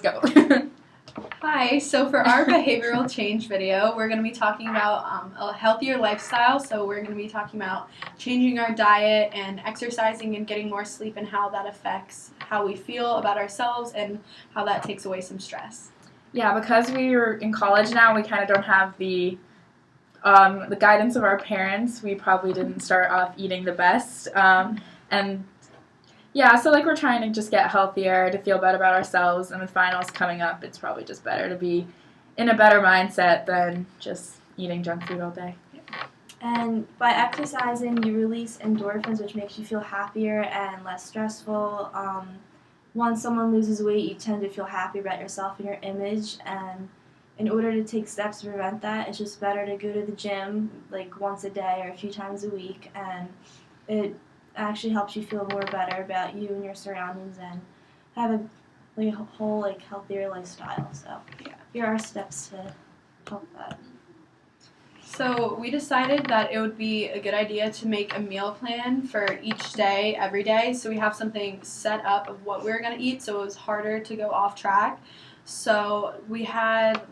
Go. Hi, so for our behavioral change video, we're going to be talking about a healthier lifestyle. So we're going to be talking about changing our diet and exercising and getting more sleep and how that affects how we feel about ourselves and how that takes away some stress. Yeah, because we're in college now, we kind of don't have the guidance of our parents. We probably didn't start off eating the best. And yeah, so like we're trying to just get healthier, to feel better about ourselves, and with finals coming up, it's probably just better to be in a better mindset than just eating junk food all day. And by exercising, you release endorphins, which makes you feel happier and less stressful. Once someone loses weight, you tend to feel happy about yourself and your image, and in order to take steps to prevent that, it's just better to go to the gym like once a day or a few times a week, and it actually helps you feel more better about you and your surroundings and have a whole healthier lifestyle. So here are steps to help that. So we decided that it would be a good idea to make a meal plan for each day, every day, so we have something set up of what we're going to eat, so it was harder to go off track. So we had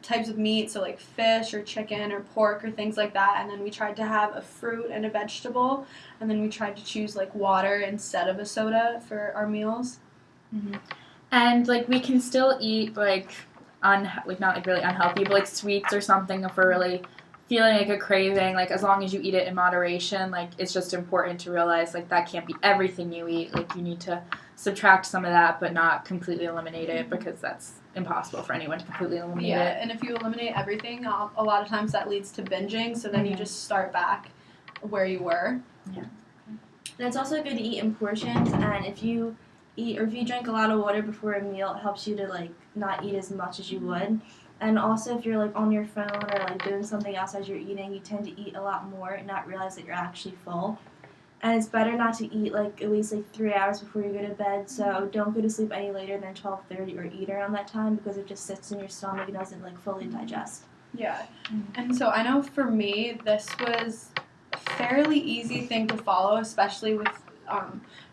types of meat, so like fish or chicken or pork or things like that, and then we tried to have a fruit and a vegetable, and then we tried to choose like water instead of a soda for our meals. Mm-hmm. And like we can still eat not like really unhealthy, but like sweets or something if we're really feeling like a craving. Like as long as you eat it in moderation, like it's just important to realize like that can't be everything you eat. Like you need to subtract some of that, but not completely eliminate it, because that's impossible for anyone to completely eliminate it. Yeah, and if you eliminate everything, a lot of times that leads to binging, so then you just start back where you were. Yeah. And it's also good to eat in portions, and if you drink a lot of water before a meal, it helps you to not eat as much as you would. And also if you're on your phone or doing something else as you're eating, you tend to eat a lot more and not realize that you're actually full. And it's better not to eat at least 3 hours before you go to bed. So don't go to sleep any later than 12:30 or eat around that time, because it just sits in your stomach and doesn't fully digest. Yeah. And so I know for me this was a fairly easy thing to follow, especially with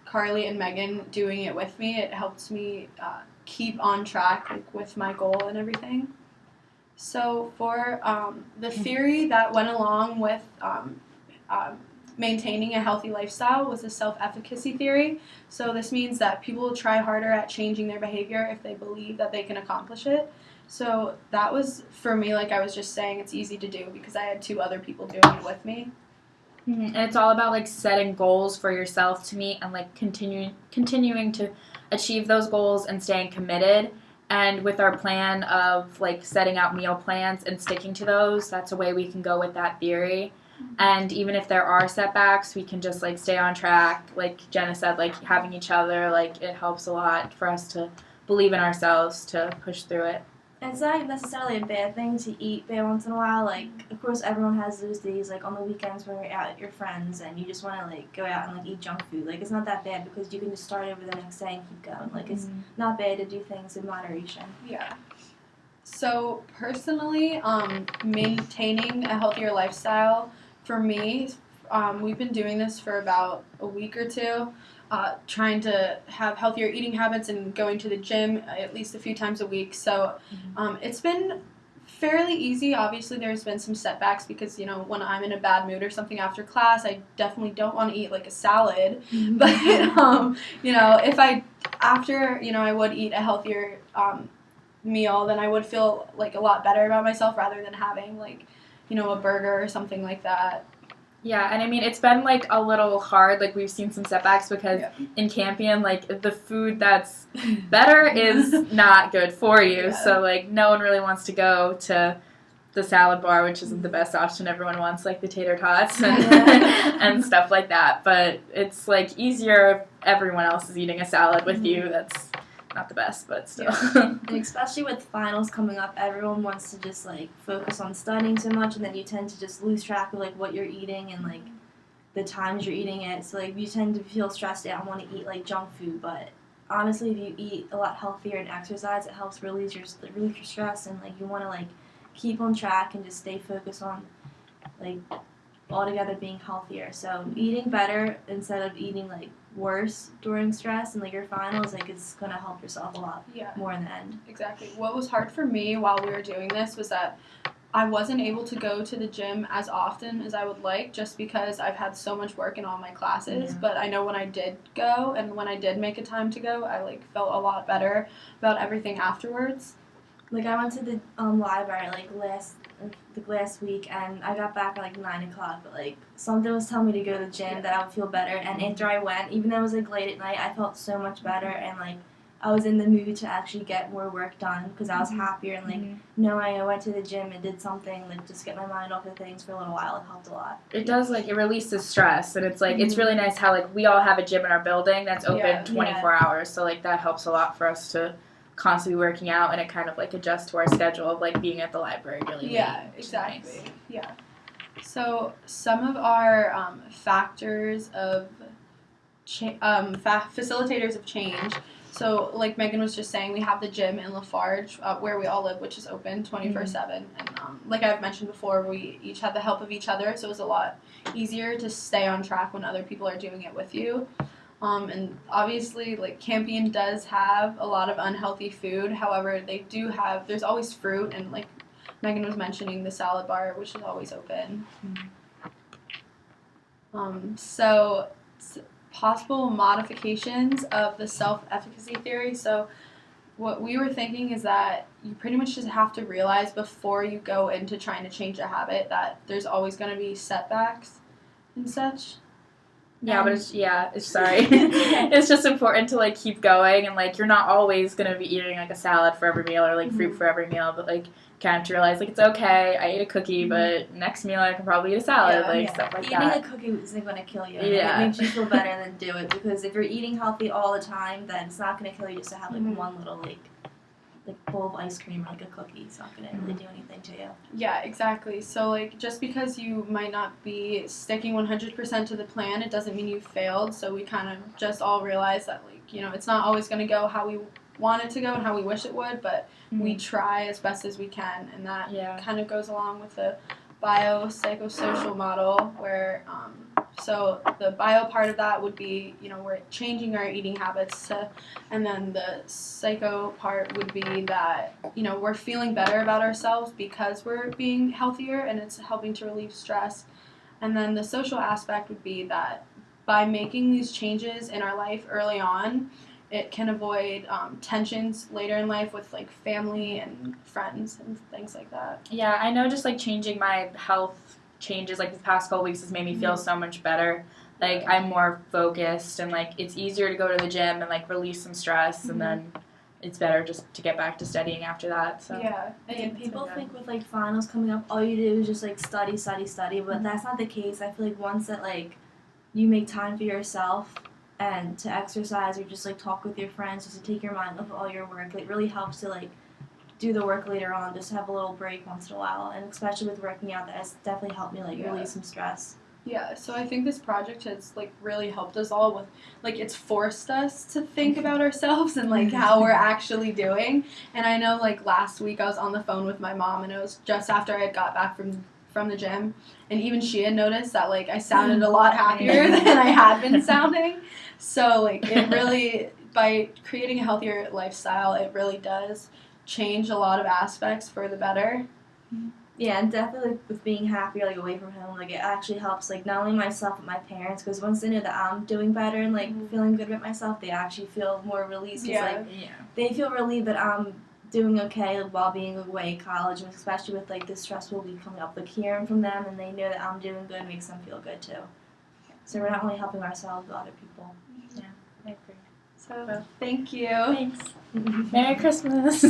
Carly and Megan doing it with me. It helps me keep on track with my goal and everything. So for the theory that went along with maintaining a healthy lifestyle was the self-efficacy theory. So this means that people will try harder at changing their behavior if they believe that they can accomplish it. So that was, for me, like I was just saying, it's easy to do because I had 2 other people doing it with me. Mm-hmm. And it's all about setting goals for yourself to meet and continuing to achieve those goals and staying committed. And with our plan of setting out meal plans and sticking to those, that's a way we can go with that theory. And even if there are setbacks, we can just stay on track. Like Jenna said, having each other, it helps a lot for us to believe in ourselves to push through it. And it's not necessarily a bad thing to eat bad once in a while. Of course, everyone has those days, on the weekends when you're out with your friends and you just want to, go out and, eat junk food. It's not that bad because you can just start over the next day and keep going. It's not bad to do things in moderation. Yeah. So, personally, maintaining a healthier lifestyle, for me, we've been doing this for about a week or 2. Trying to have healthier eating habits and going to the gym at least a few times a week. So it's been fairly easy. Obviously, there's been some setbacks because, when I'm in a bad mood or something after class, I definitely don't want to eat a salad. But, if I would eat a healthier meal, then I would feel a lot better about myself rather than having a burger or something like that. Yeah, and it's been a little hard. We've seen some setbacks because in Campion, the food that's better is not good for you. Yeah. So no one really wants to go to the salad bar, which isn't the best option. Everyone wants the tater tots and, and stuff like that. But it's easier if everyone else is eating a salad with you. That's not the best, but still. Yeah. And especially with finals coming up, everyone wants to just focus on studying so much, and then you tend to just lose track of what you're eating and the times you're eating it. So you tend to feel stressed out and want to eat junk food. But honestly, if you eat a lot healthier and exercise, it helps relieve your stress, and you want to keep on track and just stay focused on altogether being healthier. So eating better instead of eating worse during stress and like your finals, like it's gonna help yourself a lot Yeah. more in the end. Exactly. What was hard for me while we were doing this was that I wasn't able to go to the gym as often as I would like just because I've had so much work in all my classes. Yeah. But I know when I did go and when I did make a time to go, I like felt a lot better about everything afterwards. Like I went to the library like last week and I got back at like 9 o'clock, but like something was telling me to go to the gym that I would feel better. And after I went, even though it was like late at night, I felt so much better and like I was in the mood to actually get more work done because I was happier and like knowing I went to the gym and did something like just get my mind off of things for a little while. It helped a lot. It does, like, it releases stress, and it's like it's really nice how like we all have a gym in our building that's open Yeah. 24 hours, so like that helps a lot for us to constantly be working out, and it kind of like adjusts to our schedule of like being at the library really Yeah, late, which is exactly. nice. Yeah. So some of our factors of facilitators of change. So like Megan was just saying, we have the gym in Lafarge where we all live, which is open 24/7. And like I've mentioned before, we each had the help of each other, so it was a lot easier to stay on track when other people are doing it with you. And obviously, like Campion does have a lot of unhealthy food. However, there's always fruit, and like Megan was mentioning, the salad bar, which is always open. So possible modifications of the self-efficacy theory. So what we were thinking is that you pretty much just have to realize before you go into trying to change a habit that there's always going to be setbacks and such. Yeah, but it's sorry. It's just important to like keep going, and like you're not always gonna be eating like a salad for every meal or like fruit for every meal, but like kind of to realize like it's okay. I ate a cookie, but next meal I can probably eat a salad, stuff like Eating that. a cookie isn't going to kill you. Yeah. It makes you feel better than do it because if you're eating healthy all the time, then it's not going to kill you just to have like one little like bowl of ice cream or like a cookie. It's not going to really do anything to you. Yeah, exactly. So like just because you might not be sticking 100% to the plan, it doesn't mean you failed. So we kind of just all realize that like, it's not always going to go how we want it to go and how we wish it would, but we try as best as we can, and that kind of goes along with the biopsychosocial model where so the bio part of that would be we're changing our eating habits and then the psycho part would be that we're feeling better about ourselves because we're being healthier and it's helping to relieve stress, and then the social aspect would be that by making these changes in our life early on, it can avoid tensions later in life with like family and friends and things like that. Yeah, I know just like changing my health changes like the past couple weeks has made me feel so much better. Like I'm more focused and like it's easier to go to the gym and like release some stress and then it's better just to get back to studying after that. So Yeah. And people think with like finals coming up, all you do is just like study, but that's not the case. I feel like once that like you make time for yourself and to exercise or just like talk with your friends just to take your mind off of all your work, it really helps to like do the work later on, just have a little break once in a while, and especially with working out, that has definitely helped me like release some stress. Yeah, so I think this project has like really helped us all with like it's forced us to think about ourselves and like how we're actually doing. And I know like last week I was on the phone with my mom and it was just after I had got back from the gym, and even she had noticed that like I sounded a lot happier than I had been sounding. So like it really, by creating a healthier lifestyle, it really does change a lot of aspects for the better. Yeah, and definitely with being happier, like away from home, like it actually helps, like not only myself but my parents, because once they know that I'm doing better and like feeling good with myself, they actually feel more released. Like they feel relieved that I'm doing okay while being away at college, and especially with like this stressful week coming up, like hearing from them and they know that I'm doing good makes them feel good too. So we're not only helping ourselves but other people. yeah, I agree. So thank you. Thanks. Merry Christmas.